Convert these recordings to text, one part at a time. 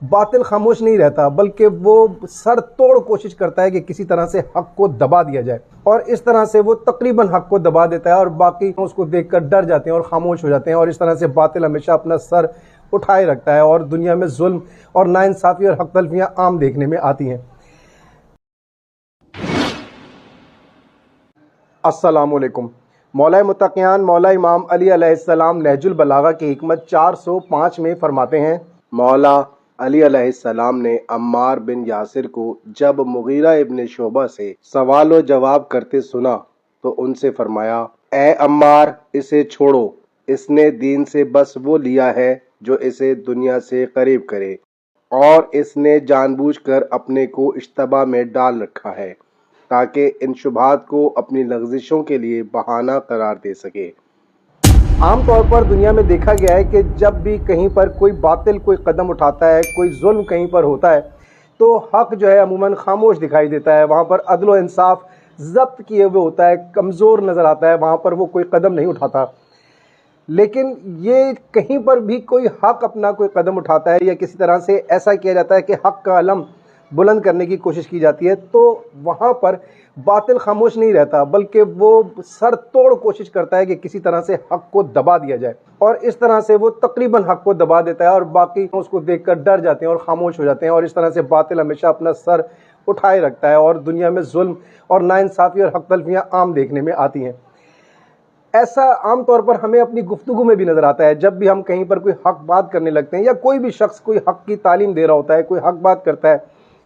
باطل خاموش نہیں رہتا بلکہ وہ سر توڑ کوشش کرتا ہے کہ کسی طرح سے حق کو دبا دیا جائے، اور اس طرح سے وہ تقریباً حق کو دبا دیتا ہے اور باقی اس کو دیکھ کر ڈر جاتے ہیں اور خاموش ہو جاتے ہیں، اور اس طرح سے باطل ہمیشہ اپنا سر اٹھائے رکھتا ہے اور دنیا میں ظلم اور ناانصافی اور حق تلفیاں عام دیکھنے میں آتی ہیں۔ السلام علیکم۔ مولا متقیان مولا امام علی علیہ السلام نہج البلاغہ کی حکمت 405 میں فرماتے ہیں، مولا علی علیہ السلام نے عمار بن یاسر کو جب مغیرہ ابن شعبہ سے سوال و جواب کرتے سنا تو ان سے فرمایا، اے عمار، اسے چھوڑو، اس نے دین سے بس وہ لیا ہے جو اسے دنیا سے قریب کرے، اور اس نے جان بوجھ کر اپنے کو اشتباہ میں ڈال رکھا ہے تاکہ ان شبہات کو اپنی لغزشوں کے لیے بہانہ قرار دے سکے۔ عام طور پر دنیا میں دیکھا گیا ہے کہ جب بھی کہیں پر کوئی باطل کوئی قدم اٹھاتا ہے، کوئی ظلم کہیں پر ہوتا ہے تو حق جو ہے عموماً خاموش دکھائی دیتا ہے، وہاں پر عدل و انصاف ضبط کیے ہوئے ہوتا ہے، کمزور نظر آتا ہے، وہاں پر وہ کوئی قدم نہیں اٹھاتا۔ لیکن یہ کہیں پر بھی کوئی حق اپنا کوئی قدم اٹھاتا ہے یا کسی طرح سے ایسا کیا جاتا ہے کہ حق کا علم بلند کرنے کی کوشش کی جاتی ہے تو وہاں پر باطل خاموش نہیں رہتا بلکہ وہ سر توڑ کوشش کرتا ہے کہ کسی طرح سے حق کو دبا دیا جائے، اور اس طرح سے وہ تقریباً حق کو دبا دیتا ہے اور باقی اس کو دیکھ کر ڈر جاتے ہیں اور خاموش ہو جاتے ہیں، اور اس طرح سے باطل ہمیشہ اپنا سر اٹھائے رکھتا ہے اور دنیا میں ظلم اور ناانصافی اور حق تلفیاں عام دیکھنے میں آتی ہیں۔ ایسا عام طور پر ہمیں اپنی گفتگو میں بھی نظر آتا ہے، جب بھی ہم کہیں پر کوئی حق بات کرنے لگتے ہیں یا کوئی بھی شخص کوئی حق کی تعلیم دے رہا ہوتا ہے، کوئی حق بات کرتا ہے،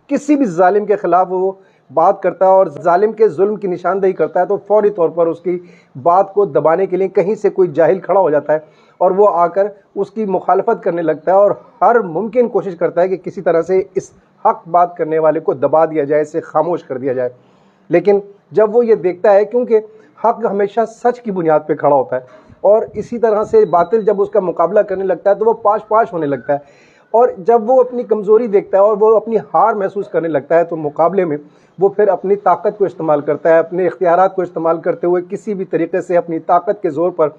کسی بھی ظالم کے خلاف وہ بات کرتا ہے اور ظالم کے ظلم کی نشاندہی کرتا ہے تو فوری طور پر اس کی بات کو دبانے کے لیے کہیں سے کوئی جاہل کھڑا ہو جاتا ہے اور وہ آ کر اس کی مخالفت کرنے لگتا ہے اور ہر ممکن کوشش کرتا ہے کہ کسی طرح سے اس حق بات کرنے والے کو دبا دیا جائے، اسے خاموش کر دیا جائے۔ لیکن جب وہ یہ دیکھتا ہے، کیونکہ حق ہمیشہ سچ کی بنیاد پہ کھڑا ہوتا ہے، اور اسی طرح سے باطل جب اس کا مقابلہ کرنے لگتا ہے تو وہ پاش پاش ہونے لگتا ہے، اور جب وہ اپنی کمزوری دیکھتا ہے اور وہ اپنی ہار محسوس کرنے لگتا ہے تو مقابلے میں وہ پھر اپنی طاقت کو استعمال کرتا ہے، اپنے اختیارات کو استعمال کرتے ہوئے کسی بھی طریقے سے اپنی طاقت کے زور پر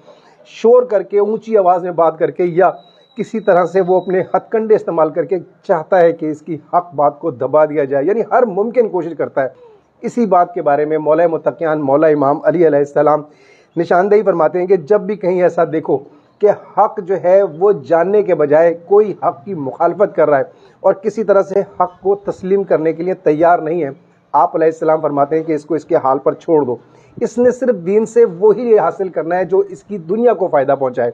شور کر کے، اونچی آواز میں بات کر کے، یا کسی طرح سے وہ اپنے ہتھ کنڈے استعمال کر کے چاہتا ہے کہ اس کی حق بات کو دبا دیا جائے، یعنی ہر ممکن کوشش کرتا ہے۔ اسی بات کے بارے میں مولا متقیان مولا امام علی علیہ السلام نشاندہی فرماتے ہیں کہ جب بھی کہیں ایسا دیکھو کہ حق جو ہے وہ جاننے کے بجائے کوئی حق کی مخالفت کر رہا ہے اور کسی طرح سے حق کو تسلیم کرنے کے لیے تیار نہیں ہے، آپ علیہ السلام فرماتے ہیں کہ اس کو اس کے حال پر چھوڑ دو، اس نے صرف دین سے وہی حاصل کرنا ہے جو اس کی دنیا کو فائدہ پہنچائے،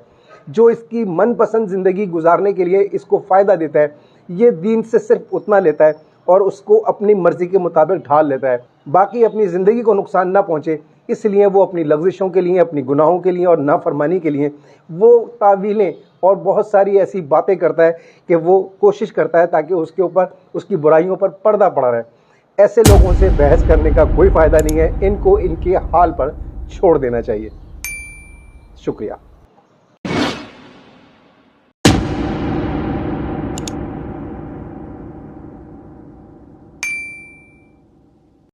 جو اس کی من پسند زندگی گزارنے کے لیے اس کو فائدہ دیتا ہے، یہ دین سے صرف اتنا لیتا ہے اور اس کو اپنی مرضی کے مطابق ڈھال لیتا ہے، باقی اپنی زندگی کو نقصان نہ پہنچے، اس لیے وہ اپنی لغزشوں کے لیے، اپنی گناہوں کے لیے اور نافرمانی کے لیے وہ تعویلیں اور بہت ساری ایسی باتیں کرتا ہے کہ وہ کوشش کرتا ہے تاکہ اس کے اوپر اس کی برائیوں پر پردہ پڑا رہے۔ ایسے لوگوں سے بحث کرنے کا کوئی فائدہ نہیں ہے، ان کو ان کے حال پر چھوڑ دینا چاہیے۔ شکریہ۔